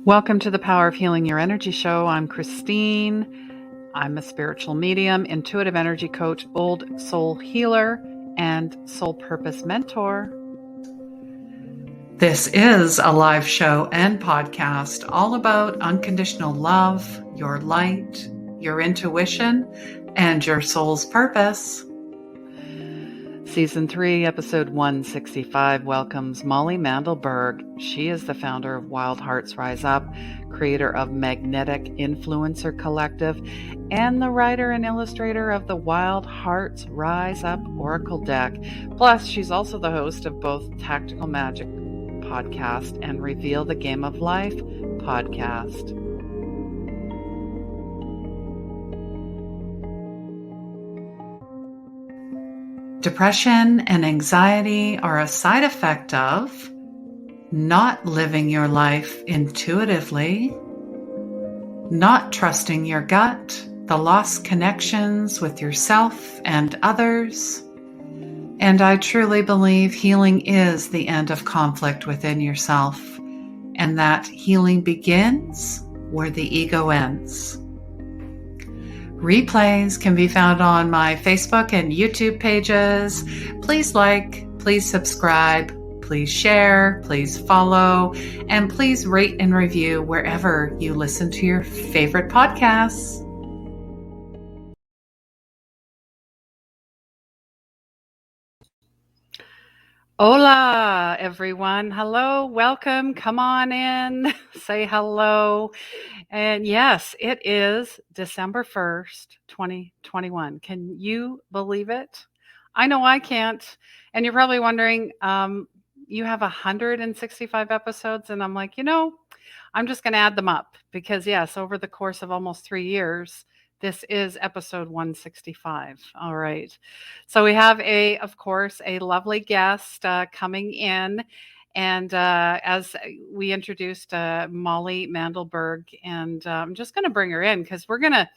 Welcome to the Power of Healing Your Energy show. I'm Christine. I'm a spiritual medium, intuitive energy coach, old soul healer, and soul purpose mentor. This is a live show and podcast all about unconditional love, your light, your intuition, and your soul's purpose. Season 3, episode 165 welcomes Molly Mandelberg. She is the founder of Wild Hearts Rise Up, creator of Magnetic Influencer Collective, and the writer and illustrator of the Wild Hearts Rise Up Oracle deck. Plus, she's also the host of both Tactical Magic podcast and Reveal the Game of Life podcast. Depression and anxiety are a side effect of not living your life intuitively, not trusting your gut, the lost connections with yourself and others. And I truly believe healing is the end of conflict within yourself, and that healing begins where the ego ends. Replays can be found on my Facebook and YouTube pages. Please like, please subscribe, please share, please follow, and please rate and review wherever you listen to your favorite podcasts. Hola, everyone. Hello, welcome. Come on in, say hello. And yes, it is December 1st, 2021. Can you believe it? I know I can't. And you're probably wondering, you have 165 episodes. And I'm like, I'm just going to add them up because, yes, over the course of almost 3 years, this is episode 165. All right. So we have, of course, a lovely guest coming in. And as we introduced Molly Mandelberg, and I'm just going to bring her in because we're going to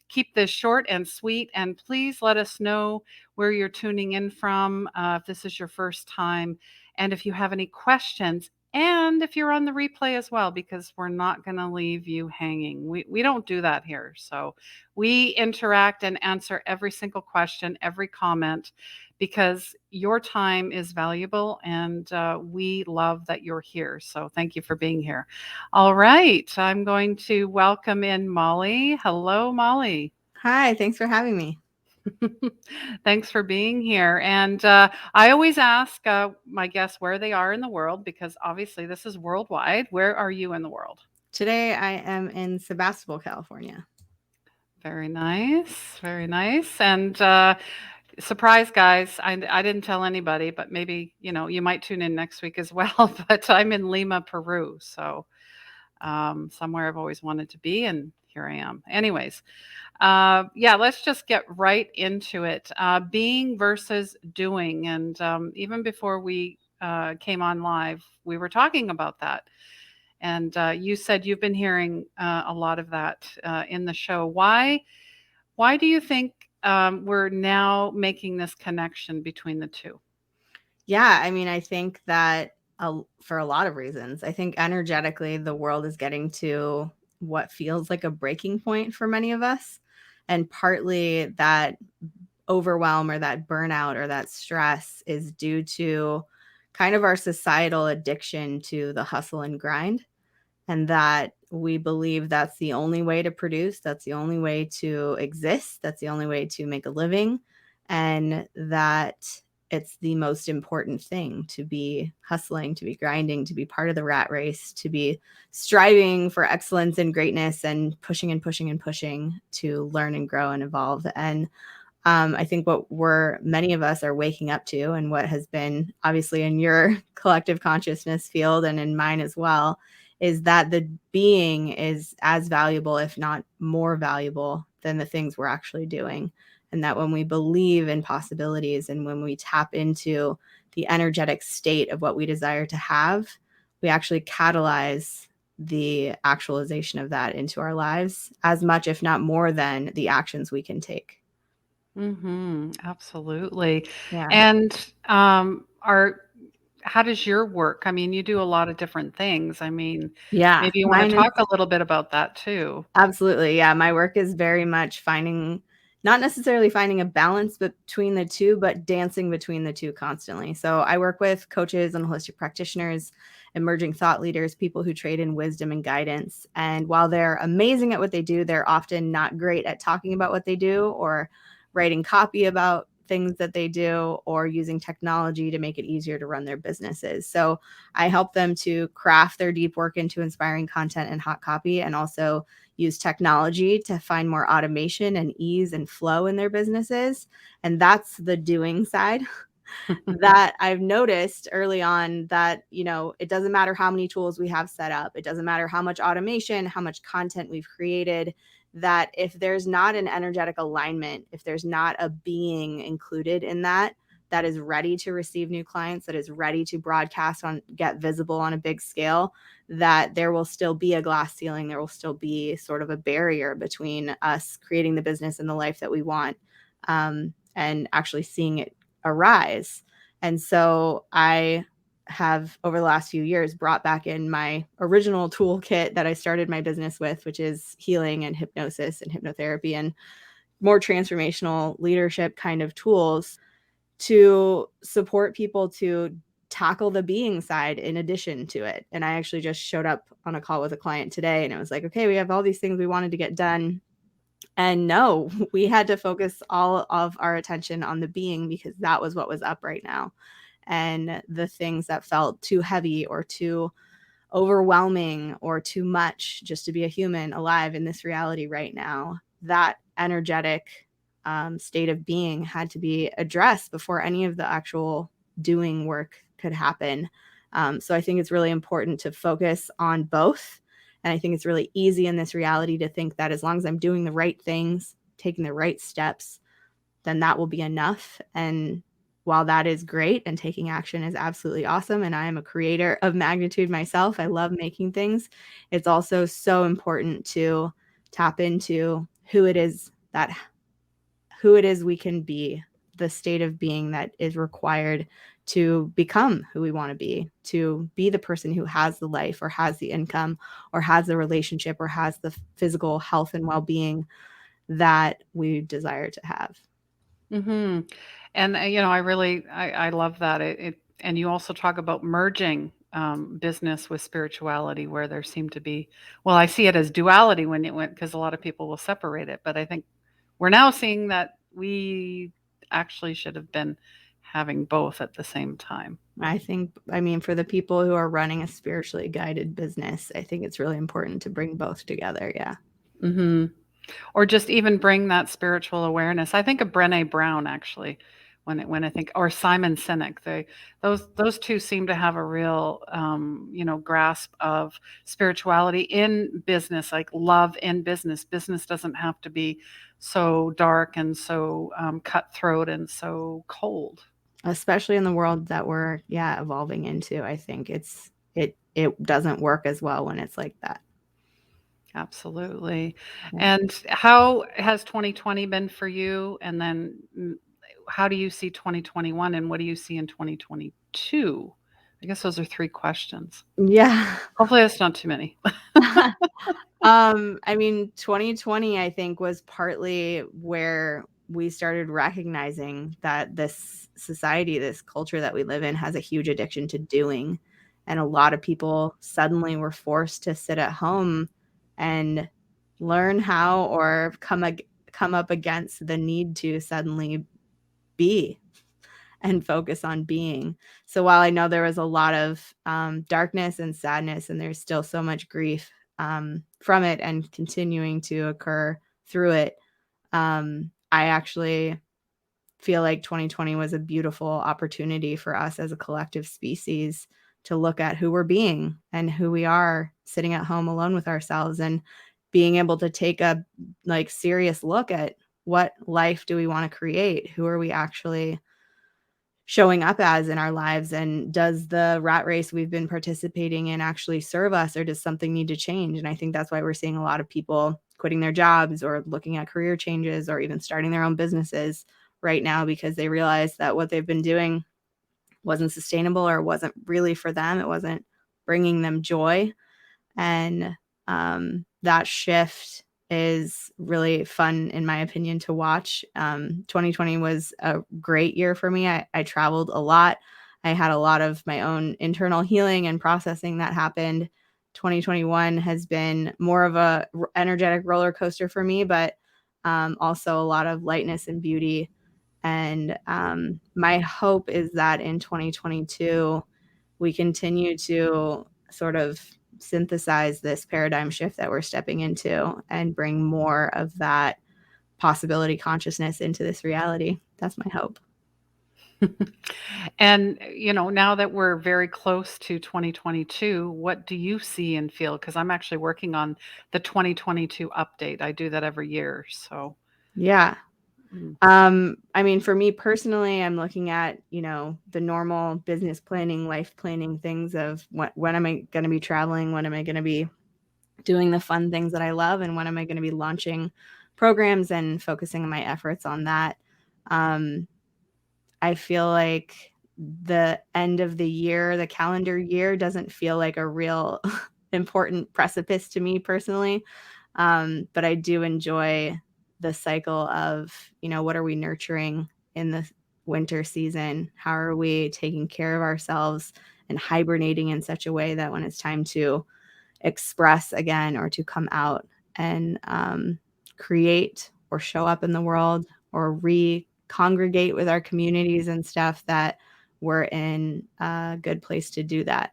keep this short and sweet. And please let us know where you're tuning in from, if this is your first time, and if you have any questions. And if you're on the replay as well, because we're not going to leave you hanging. We don't do that here. So we interact and answer every single question, every comment, because your time is valuable and we love that you're here. So thank you for being here. All right. I'm going to welcome in Molly. Hello, Molly. Hi. Thanks for having me. Thanks for being here. And I always ask my guests where they are in the world, because obviously this is worldwide. Where are you in the world? Today I am in Sebastopol, California. Very nice. Very nice. And surprise, guys, I didn't tell anybody, but maybe, you might tune in next week as well. But I'm in Lima, Peru. So somewhere I've always wanted to be. And here I am. Anyways. Let's just get right into it. Being versus doing. And even before we came on live, we were talking about that. And you said you've been hearing a lot of that in the show. Why do you think we're now making this connection between the two? Yeah, I think that for a lot of reasons. I think energetically, the world is getting to what feels like a breaking point for many of us. And partly that overwhelm or that burnout or that stress is due to kind of our societal addiction to the hustle and grind. And that we believe that's the only way to produce, that's the only way to exist, that's the only way to make a living, and that it's the most important thing to be hustling, to be grinding, to be part of the rat race, to be striving for excellence and greatness and pushing and pushing and pushing to learn and grow and evolve. And I think what many of us are waking up to, and what has been obviously in your collective consciousness field and in mine as well, is that the being is as valuable, if not more valuable, than the things we're actually doing. And that when we believe in possibilities and when we tap into the energetic state of what we desire to have, we actually catalyze the actualization of that into our lives as much, if not more, than the actions we can take. Mm-hmm, absolutely. Yeah. And how does your work? I mean, you do a lot of different things. I mean, Yeah, maybe you want to mine is talk a little bit about that too. absolutely. Yeah, my work is very much finding, not necessarily finding a balance between the two, but dancing between the two constantly. So I work with coaches and holistic practitioners, emerging thought leaders, people who trade in wisdom and guidance. And while they're amazing at what they do, they're often not great at talking about what they do or writing copy about things that they do or using technology to make it easier to run their businesses. So I help them to craft their deep work into inspiring content and hot copy, and also use technology to find more automation and ease and flow in their businesses. And that's the doing side that I've noticed early on, that, it doesn't matter how many tools we have set up. It doesn't matter how much automation, how much content we've created, that if there's not an energetic alignment, if there's not a being included in that, that is ready to receive new clients, that is ready to broadcast on, get visible on a big scale, that there will still be a glass ceiling. There will still be sort of a barrier between us creating the business and the life that we want, and actually seeing it arise. And so I have, over the last few years, brought back in my original toolkit that I started my business with, which is healing and hypnosis and hypnotherapy and more transformational leadership kind of tools, to support people to tackle the being side in addition to it. And I actually just showed up on a call with a client today, and it was like, okay, we have all these things we wanted to get done. And no, we had to focus all of our attention on the being, because that was what was up right now. And the things that felt too heavy or too overwhelming or too much just to be a human alive in this reality right now, that energetic state of being had to be addressed before any of the actual doing work could happen. So I think it's really important to focus on both. And I think it's really easy in this reality to think that as long as I'm doing the right things, taking the right steps, then that will be enough. And while that is great and taking action is absolutely awesome, and I am a creator of magnitude myself, I love making things, it's also so important to tap into who it is we can be, the state of being that is required to become who we want to be the person who has the life or has the income or has the relationship or has the physical health and well-being that we desire to have. Mm-hmm. And I love that. And you also talk about merging business with spirituality, where there seemed to be, well, I see it as duality when it went, because a lot of people will separate it, but I think we're now seeing that we actually should have been having both at the same time. I mean, for the people who are running a spiritually guided business, I think it's really important to bring both together. Yeah. Mm-hmm. Or just even bring that spiritual awareness. I think of Brené Brown, actually, when I think, or Simon Sinek. Those two seem to have a real grasp of spirituality in business, like love in business. Business doesn't have to be so dark and so cutthroat and so cold. Especially in the world that we're evolving into. I think it doesn't work as well when it's like that. Absolutely. Yeah. And how has 2020 been for you? And then how do you see 2021, and what do you see in 2022? I guess those are three questions. Yeah. Hopefully that's not too many. I mean, 2020, I think, was partly where we started recognizing that this society, this culture that we live in, has a huge addiction to doing. And a lot of people suddenly were forced to sit at home and learn how, or come up against the need to suddenly be and focus on being. So while I know there was a lot of darkness and sadness, and there's still so much grief from it and continuing to occur through it, I actually feel like 2020 was a beautiful opportunity for us as a collective species to look at who we're being and who we are sitting at home alone with ourselves, and being able to take a serious look at what life do we want to create? Who are we actually showing up as in our lives? And does the rat race we've been participating in actually serve us, or does something need to change? And I think that's why we're seeing a lot of people quitting their jobs or looking at career changes or even starting their own businesses right now, because they realize that what they've been doing wasn't sustainable or wasn't really for them. It wasn't bringing them joy. And that shift is really fun, in my opinion, to watch. 2020 was a great year for me. I traveled a lot. I had a lot of my own internal healing and processing that happened. 2021 has been more of a energetic roller coaster for me, but also a lot of lightness and beauty. And my hope is that in 2022, we continue to sort of synthesize this paradigm shift that we're stepping into and bring more of that possibility consciousness into this reality. That's my hope. And, now that we're very close to 2022, what do you see and feel? Because I'm actually working on the 2022 update. I do that every year. So, Yeah. mm. I mean, for me personally, I'm looking at, the normal business planning, life planning things of when am I going to be traveling? When am I going to be doing the fun things that I love? And when am I going to be launching programs and focusing my efforts on that? I feel like the end of the year, the calendar year, doesn't feel like a real important precipice to me personally. But I do enjoy the cycle of, what are we nurturing in the winter season? How are we taking care of ourselves and hibernating in such a way that when it's time to express again or to come out and create or show up in the world or congregate with our communities and stuff, that we're in a good place to do that.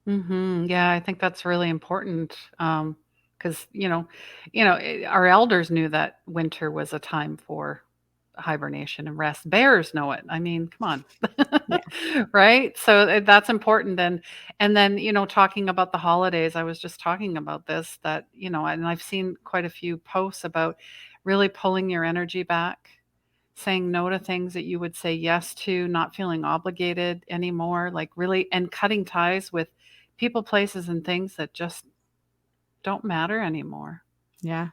Yeah, I think that's really important. Because our elders knew that winter was a time for hibernation and rest. Bears know it. I mean, come on. Yeah. Right? So that's important. And then, talking about the holidays, I was just talking about this, that, and I've seen quite a few posts about really pulling your energy back, saying no to things that you would say yes to, not feeling obligated anymore, like really, and cutting ties with people, places, and things that just don't matter anymore. Yeah.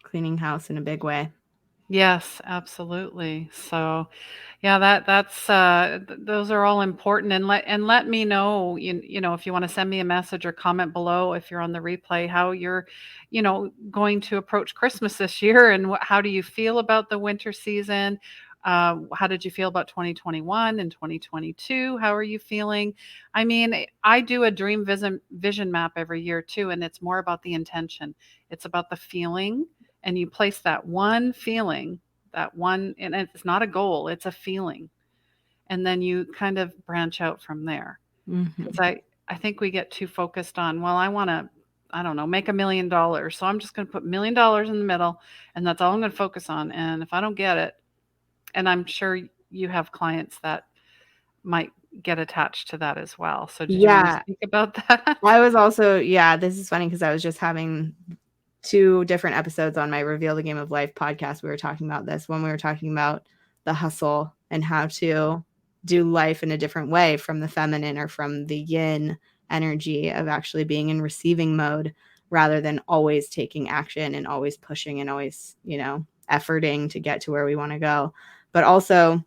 Cleaning house in a big way. Yes, absolutely. So, yeah, that's those are all important. And let me know, if you want to send me a message or comment below if you're on the replay, how you're, going to approach Christmas this year, and how do you feel about the winter season? How did you feel about 2021 and 2022? How are you feeling? I mean, I do a dream vision map every year too, and it's more about the intention. It's about the feeling, and you place that one feeling, and it's not a goal, it's a feeling. And then you kind of branch out from there. Because I think we get too focused on, well, I want to, I don't know, make $1 million. So I'm just going to put $1 million in the middle, and that's all I'm going to focus on. And if I don't get it, and I'm sure you have clients that might get attached to that as well. So did you want to speak about that? I was also, this is funny because I was just having 2 different episodes on my Reveal the Game of Life podcast. We were talking about this when we were talking about the hustle and how to do life in a different way from the feminine or from the yin energy of actually being in receiving mode rather than always taking action and always pushing and always, efforting to get to where we want to go. But also,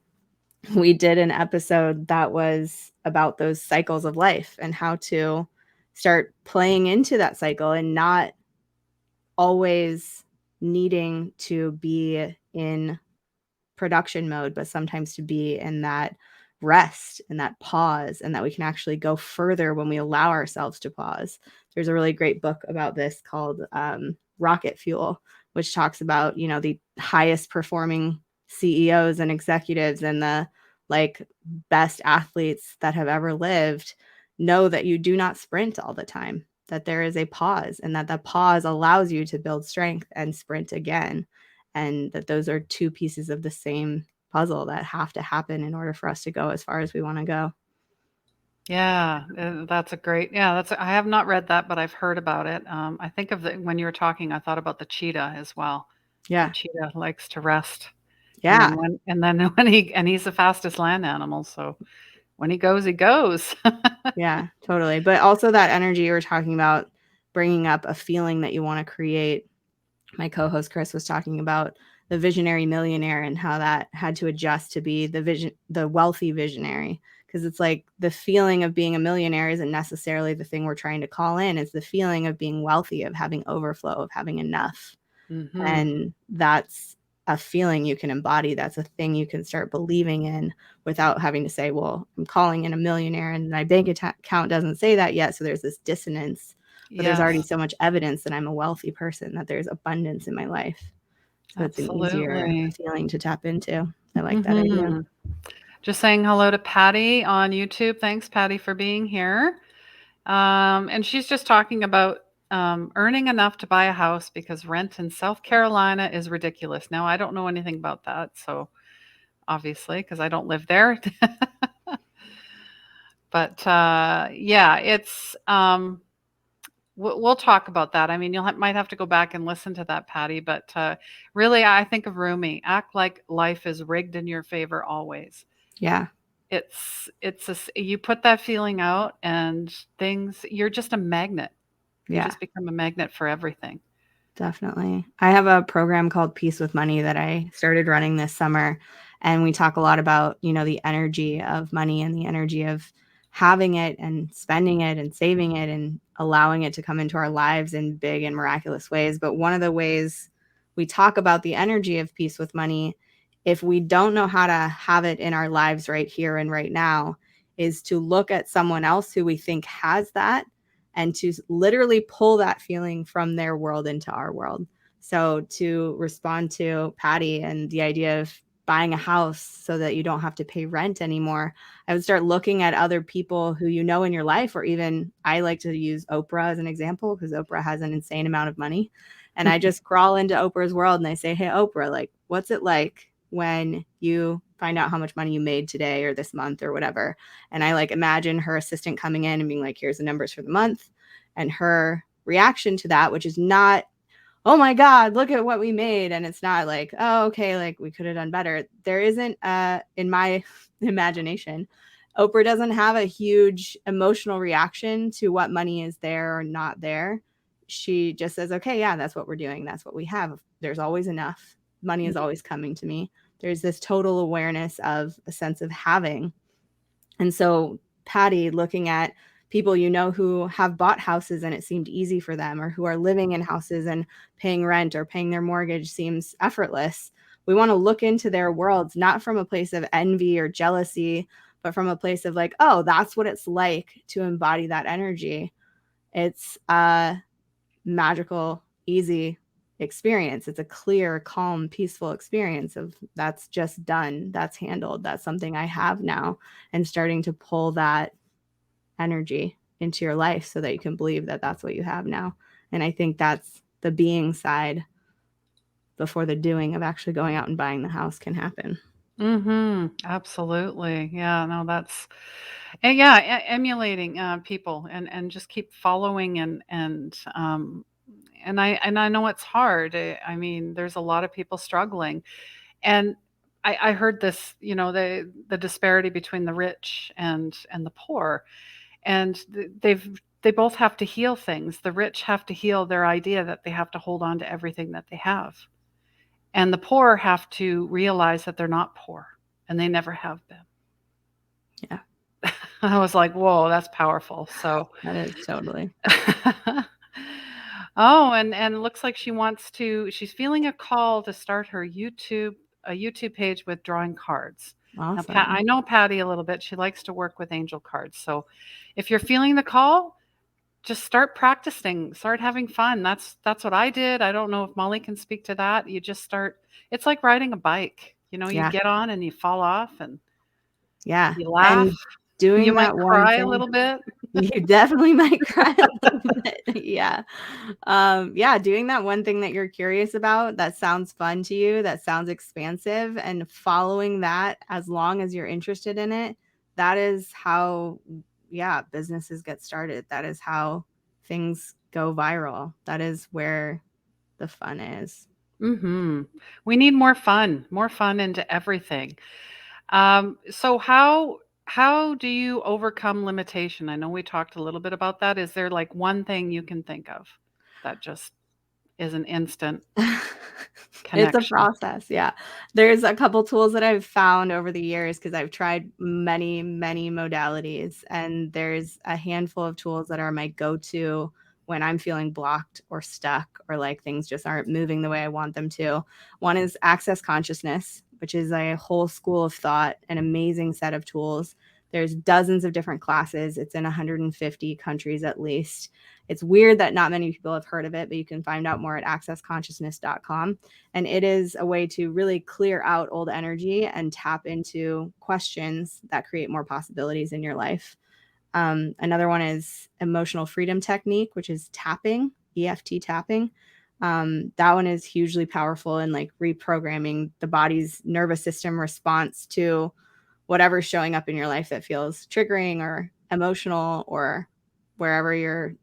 we did an episode that was about those cycles of life and how to start playing into that cycle and not always needing to be in production mode, but sometimes to be in that rest and that pause, and that we can actually go further when we allow ourselves to pause. There's a really great book about this called Rocket Fuel, which talks about, the highest performing CEOs and executives and the best athletes that have ever lived know that you do not sprint all the time, that there is a pause, and that the pause allows you to build strength and sprint again. And that those are 2 pieces of the same puzzle that have to happen in order for us to go as far as we want to go. Yeah, that's a great. Yeah, I have not read that, but I've heard about it. I think when you were talking, I thought about the cheetah as well. Yeah. The cheetah likes to rest. Yeah. And then when he's the fastest land animal, so when he goes, he goes. Yeah, totally. But also that energy you were talking about, bringing up a feeling that you want to create. My co-host Chris was talking about the visionary millionaire and how that had to adjust to be the wealthy visionary. Because it's like the feeling of being a millionaire isn't necessarily the thing we're trying to call in. It's the feeling of being wealthy, of having overflow, of having enough. Mm-hmm. And that's a feeling you can embody. That's a thing you can start believing in without having to say, well, I'm calling in a millionaire and my bank account doesn't say that yet. So there's this dissonance, but there's already so much evidence that I'm a wealthy person, that there's abundance in my life. So it's an easier feeling to tap into. I like that idea. Just saying hello to Patty on YouTube. Thanks, Patty, for being here. And she's just talking about earning enough to buy a house because rent in South Carolina is ridiculous. Now, I don't know anything about that, so obviously, because I don't live there. But yeah, it's we'll talk about that. I mean, might have to go back and listen to that, Patty. But really, I think of Rumi: act like life is rigged in your favor always. Yeah. You put that feeling out and you're just a magnet. You just become a magnet for everything. Definitely. I have a program called Peace with Money that I started running this summer. And we talk a lot about, the energy of money and the energy of having it and spending it and saving it and allowing it to come into our lives in big and miraculous ways. But one of the ways we talk about the energy of peace with money, if we don't know how to have it in our lives right here and right now, is to look at someone else who we think has that and to literally pull that feeling from their world into our world. So to respond to Patty and the idea of buying a house so that you don't have to pay rent anymore, I would start looking at other people who you know in your life, or even I like to use Oprah as an example because Oprah has an insane amount of money. And I just crawl into Oprah's world and I say, hey, Oprah, like, what's it like when you find out how much money you made today or this month or whatever? And I imagine her assistant coming in and being like, here's the numbers for the month. And her reaction to that, which is not, oh my God, look at what we made. And it's not like, oh, okay, we could have done better. There isn't, in my imagination, Oprah doesn't have a huge emotional reaction to what money is there or not there. She just says, okay, yeah, that's what we're doing. That's what we have. There's always enough. Money is always coming to me. There's this total awareness of a sense of having. And so Patty, looking at people who have bought houses and it seemed easy for them, or who are living in houses and paying rent or paying their mortgage seems effortless. We want to look into their worlds, not from a place of envy or jealousy, but from a place of oh, that's what it's like to embody that energy. It's a magical, easy experience. It's a clear, calm, peaceful experience of that's just done, that's handled, that's something I have now, and starting to pull that energy into your life so that you can believe that that's what you have now. And I think that's the being side before the doing of actually going out and buying the house can happen. Absolutely. Yeah, no, and yeah, emulating people and just keep following and I know it's hard. I mean, there's a lot of people struggling. And I heard this, the disparity between the rich and the poor. And they both have to heal things. The rich have to heal their idea that they have to hold on to everything that they have. And the poor have to realize that they're not poor and they never have been. Yeah. I was like, whoa, that's powerful. So that is totally. Oh, and it looks like she's feeling a call to start a YouTube page with drawing cards. Awesome. Now, I know Patty a little bit. She likes to work with angel cards. So if you're feeling the call, just start practicing, start having fun. That's what I did. I don't know if Molly can speak to that. You just start, it's like riding a bike. You get on and you fall off and you laugh. And doing you that might one cry thing, a little bit. You definitely might cry a little bit. Yeah. Doing that one thing that you're curious about, that sounds fun to you, that sounds expansive, and following that as long as you're interested in it, that is how, businesses get started. That is how things go viral. That is where the fun is. We need more fun into everything. So how do you overcome limitation? I know we talked a little bit about that. Is there one thing you can think of that just is an instant It's a connection. process. Yeah. There's a couple tools that I've found over the years because I've tried many, many modalities. And there's a handful of tools that are my go-to when I'm feeling blocked or stuck or like things just aren't moving the way I want them to. One is Access Consciousness, which is a whole school of thought, an amazing set of tools. There's dozens of different classes. It's in 150 countries at least. It's weird that not many people have heard of it, but you can find out more at accessconsciousness.com. And it is a way to really clear out old energy and tap into questions that create more possibilities in your life. Another one is emotional freedom technique, which is tapping, EFT tapping. That one is hugely powerful in like reprogramming the body's nervous system response to whatever's showing up in your life that feels triggering or emotional, or wherever you're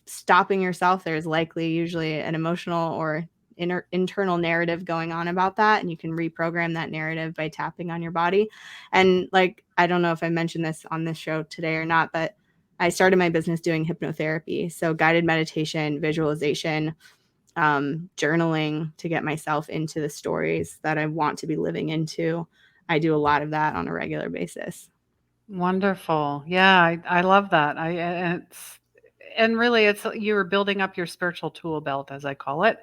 stopping yourself, there's likely usually an emotional or internal narrative going on about that. And you can reprogram that narrative by tapping on your body. And like, I don't know if I mentioned this on this show today or not, but I started my business doing hypnotherapy. So guided meditation, visualization, journaling to get myself into the stories that I want to be living into. I do a lot of that on a regular basis. Wonderful. Yeah, I love that. And really it's you're building up your spiritual tool belt, as I call it,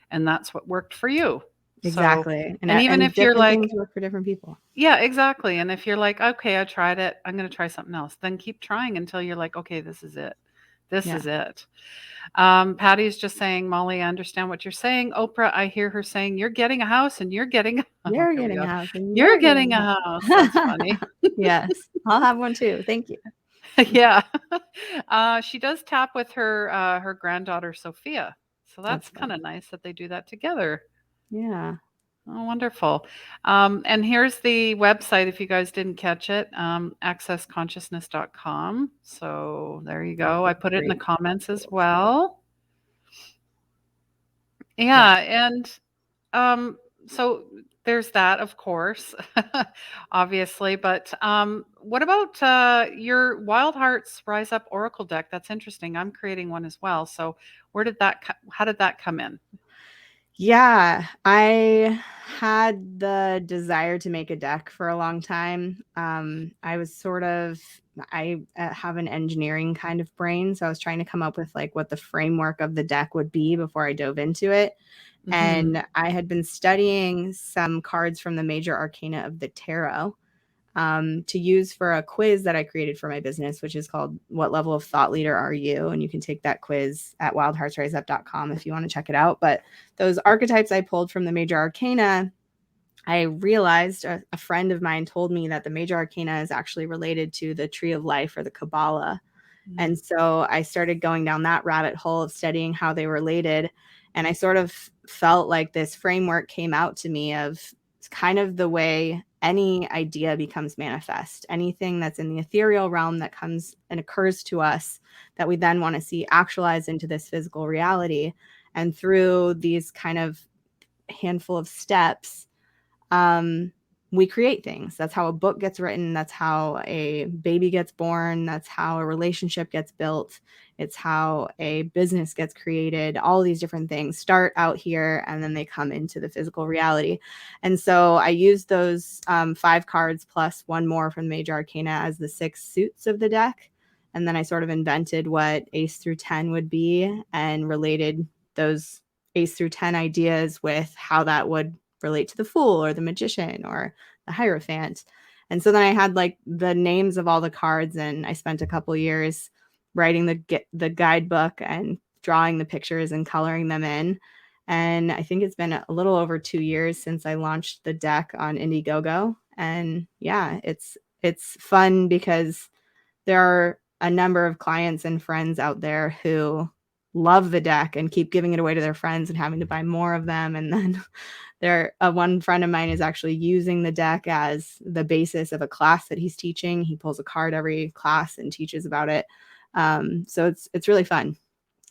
and that's what worked for you. So, Exactly. and even And if you're different like, things work for different people. yeah, exactly. And if you're like, okay, I tried it, I'm going to try something else, then keep trying until you're like, okay, this is it. This Yeah. is it. Patty's just saying, Molly, I understand what you're saying. Oprah, I hear her saying, you're getting a house and you're getting, oh, You're here we getting go. a house and You're you're getting getting a house. That's a house. funny. Yes. I'll have one too. Thank you. Yeah. She does tap with her granddaughter Sophia. So That's that's kind fun. of nice that they do that together. Yeah. Oh, wonderful. And here's the website if you guys didn't catch it, accessconsciousness.com. So there you go. I put it in the Great. comments as well. Yeah. Yeah, and um, so there's that, of course, obviously. But what about your Wild Hearts Rise Up Oracle deck? That's interesting. I'm creating one as well. So where did that? How did that come in? Yeah, I had the desire to make a deck for a long time. I was sort of, I have an engineering kind of brain. So I was trying to come up with like what the framework of the deck would be before I dove into it. Hmm. And I had been studying some cards from the major arcana of the tarot, to use for a quiz that I created for my business, which is called What Level of Thought Leader Are You? And you can take that quiz at wildheartsriseup.com if you want to check it out. But those archetypes I pulled from the major arcana, I realized a friend of mine told me that the major arcana is actually related to the tree of life or the Kabbalah. And so I started going down that rabbit hole of studying how they related. And I sort of felt like this framework came out to me of kind of the way any idea becomes manifest. Anything that's in the ethereal realm that comes and occurs to us that we then want to see actualized into this physical reality. And through these kind of handful of steps, we create things. That's how a book gets written. That's how a baby gets born. That's how a relationship gets built. It's how a business gets created. All these different things start out here and then they come into the physical reality. And so I used those 5 cards plus one more from the major arcana as the 6 suits of the deck. And then I sort of invented what ace through 10 would be and related those ace through 10 ideas with how that would relate to the fool or the magician or the hierophant. And so then I had like the names of all the cards, and I spent a couple years writing the guidebook and drawing the pictures and coloring them in. And I think it's been a little over 2 years since I launched the deck on Indiegogo. And yeah, it's fun because there are a number of clients and friends out there who love the deck and keep giving it away to their friends and having to buy more of them. And then one friend of mine is actually using the deck as the basis of a class that he's teaching. He pulls a card every class and teaches about it. So it's really fun.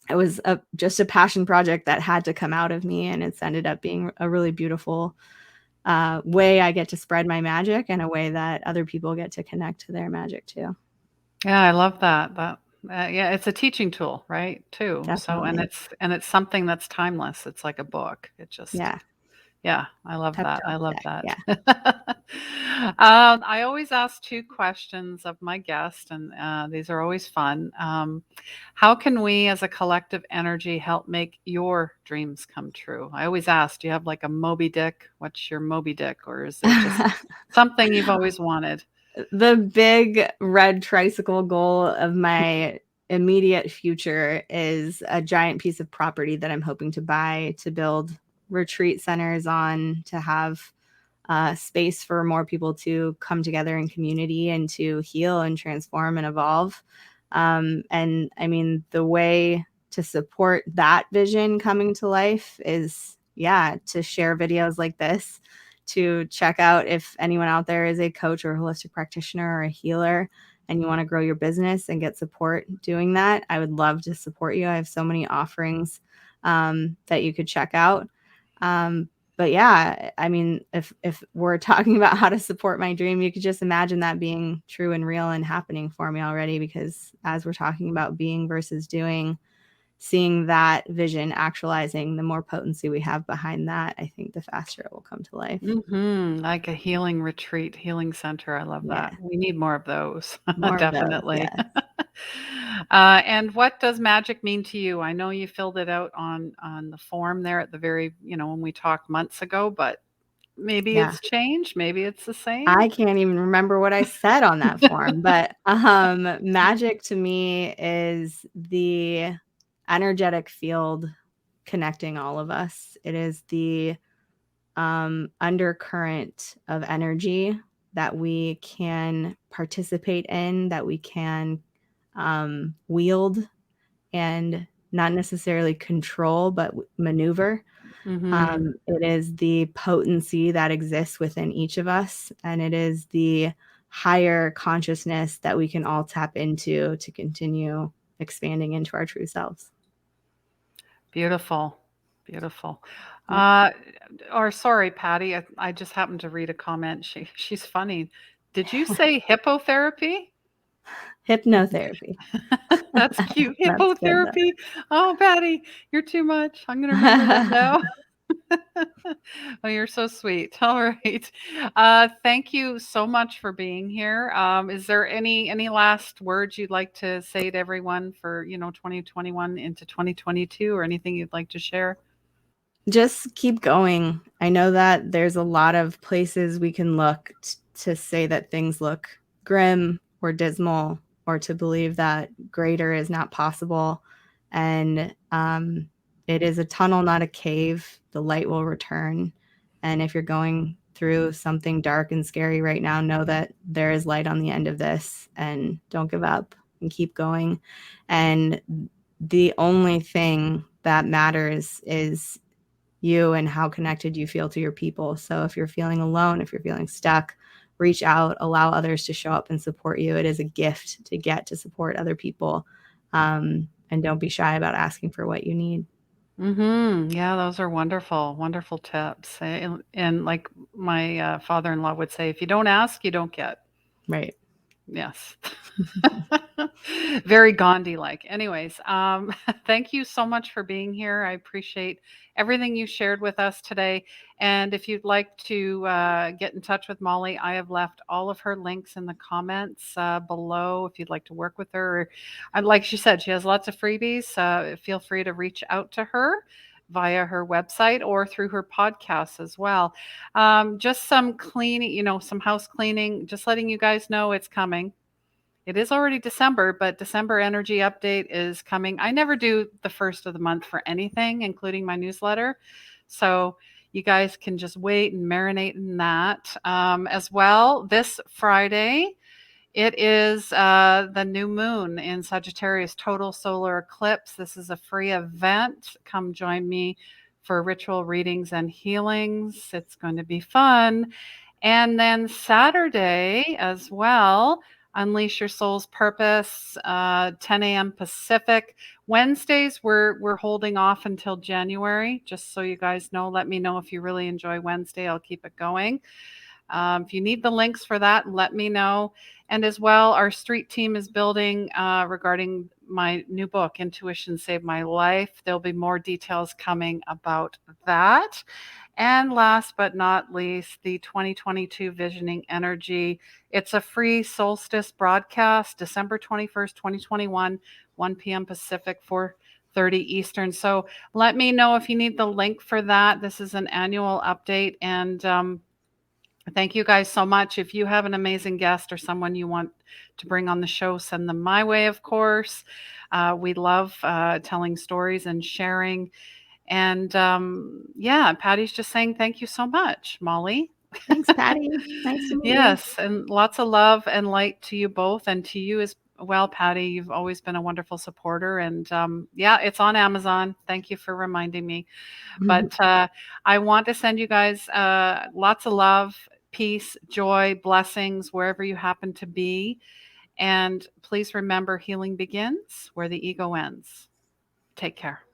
It was just a passion project that had to come out of me, and it's ended up being a really beautiful way I get to spread my magic, and a way that other people get to connect to their magic too. Yeah, I love that. Yeah, it's a teaching tool, right? Too. So, Definitely. and it's something that's timeless. It's like a book. It just, Yeah. yeah, I love Pep that. I talk love deck. that. Yeah. I always ask two questions of my guest, and these are always fun. How can we as a collective energy help make your dreams come true? I always ask, do you have like a Moby Dick? What's your Moby Dick? Or is it just something you've always wanted? The big red tricycle goal of my immediate future is a giant piece of property that I'm hoping to buy to build retreat centers on, to have space for more people to come together in community and to heal and transform and evolve. And I mean, the way to support that vision coming to life is, yeah, to share videos like this, to check out if anyone out there is a coach or a holistic practitioner or a healer and you want to grow your business and get support doing that. I would love to support you. I have so many offerings that you could check out. But yeah, I mean, if we're talking about how to support my dream, you could just imagine that being true and real and happening for me already, because as we're talking about being versus doing, seeing that vision actualizing, the more potency we have behind that, I think the faster it will come to life. Like a healing retreat, healing center. I love Yeah. that. We need more of those, More of those. definitely. Yes. And what does magic mean to you? I know you filled it out on the form there at the very, when we talked months ago, but maybe Yeah. it's changed, maybe it's the same. I can't even remember what I said on that form, but magic to me is the energetic field connecting all of us. It is the undercurrent of energy that we can participate in, that we can wield and not necessarily control, but maneuver. Mm-hmm. It is the potency that exists within each of us, and it is the higher consciousness that we can all tap into to continue expanding into our true selves. Beautiful. Beautiful. Yep. Or sorry, Patty, I just happened to read a comment. She's funny. Did you say hippotherapy? Hypnotherapy. That's cute. That's good Hippotherapy. Oh, Patty, you're too much. I'm going to remember that though. now. Oh, you're so sweet. All right. Thank you so much for being here. Is there any last words you'd like to say to everyone for 2021 into 2022, or anything you'd like to share? Just keep going. I know that there's a lot of places we can look to say that things look grim or dismal, or to believe that greater is not possible. And it is a tunnel, not a cave. The light will return. And if you're going through something dark and scary right now, know that there is light on the end of this, and don't give up and keep going. And the only thing that matters is you and how connected you feel to your people. So if you're feeling alone, if you're feeling stuck, reach out, allow others to show up and support you. It is a gift to get to support other people. And don't be shy about asking for what you need. Yeah, those are wonderful, wonderful tips. And like my father-in-law would say, if you don't ask, you don't get. Right. Yes. Very Gandhi-like. Anyways, thank you so much for being here. I appreciate everything you shared with us today. And if you'd like to get in touch with Molly, I have left all of her links in the comments below if you'd like to work with her. Like she said, she has lots of freebies. Feel free to reach out to her via her website or through her podcasts as well. Just some cleaning, some house cleaning, just letting you guys know it's coming. It is already December, but December energy update is coming. I never do the first of the month for anything, including my newsletter. So you guys can just wait and marinate in that. As well, this Friday, it is the new moon in Sagittarius, total solar eclipse. This is a free event. Come join me for ritual readings and healings. It's going to be fun. And then Saturday as well, Unleash Your Soul's Purpose, 10 a.m. Pacific. Wednesdays, we're holding off until January, just so you guys know. Let me know if you really enjoy Wednesday. I'll keep it going. If you need the links for that, let me know. And as well, our street team is building regarding my new book, Intuition Saved My Life. There'll be more details coming about that. And last but not least, the 2022 Visioning Energy. It's a free solstice broadcast, December 21st, 2021, 1 p.m. Pacific, 4:30 Eastern. So let me know if you need the link for that. This is an annual update. And thank you guys so much. If you have an amazing guest or someone you want to bring on the show, send them my way, of course. We love telling stories and sharing. And yeah, Patty's just saying thank you so much, Molly. Thanks, Patty. Nice to meet you. Yes, and lots of love and light to you both, and to you as well, Patty. You've always been a wonderful supporter. And yeah, it's on Amazon. Thank you for reminding me. But I want to send you guys lots of love, peace, joy, blessings, wherever you happen to be. And please remember, healing begins where the ego ends. Take care.